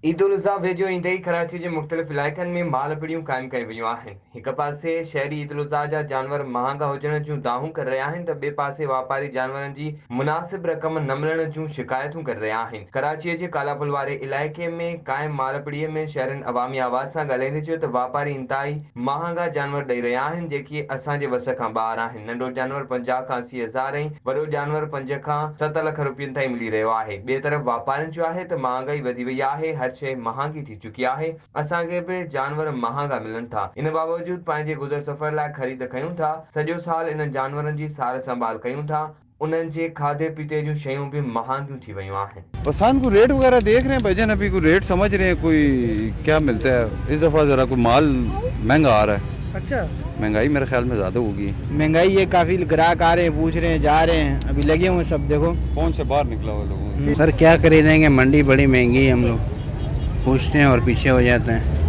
ईद उल अज़हा वेझो ईंदे ई कराची जे मुख़्तलिफ़ इलाइक़नि में माल पिड़ियूं क़ाइमु कयूं वयूं आहिनि। हिक पासे शहरी ईद उल अज़हा जा जानवर महांगा हुजण जूं दावूं करे रहिया आहिनि त ॿिए पासे वापारी जानवरनि जी मुनासिब रक़म न मिलण जूं शिकायतूं करे रहिया आहिनि। कराचीअ जे कालापुल वारे इलाइक़े में क़ाइम माल पिड़ीअ में शहरनि अवामी आवाज़ सां ॻाल्हाईंदे चयो त वापारी इंतिहाई महांगा जानवर ॾेई रहिया आहिनि जेके असांजे वस खां ॿाहिरि आहिनि। नंढो जानवर 50 खां 80 हज़ार ऐं वॾो जानवर 5 खां 7 लख रुपयनि ताईं मिली रहियो आहे। ॿिए तरफ़ वापारियुनि चयो आहे त महांगाई वधी वई आहे, हर शइ महांगी थी चुकी आहे। असांखे बि जानवर महांगा मिलनि था। इन बावजूद पंहिंजे गुज़र सफ़र लाइ ख़रीद कयूं था। सॼो साल इन जानवरनि जी सार संभाल कयूं था। उन्हनि जे खाधे पीते जूं शयूं भी महांगियूं थी वयूं आहिनि। पसंद को रेट वगैरह देख रहे हैं भाईजान, अभी कोई रेट समझ रहे हैं कोई क्या मिलता है। इस दफ़ा ज़रा कोई माल महंगा आ रहा है। अच्छा, महंगाई मेरे ख्याल में ज़्यादा होगी। महंगाई है, काफ़ी ग्राहक आ रहे हैं, पूछ रहे हैं, जा रहे हैं, अभी लगे हुए सब। देखो कौन से बाहर निकला हुआ लोगों से। सर क्या खरीदेंगे, मंडी बड़ी महंगी है, हम लोग पूछते हैं और पीछे हो जाते हैं।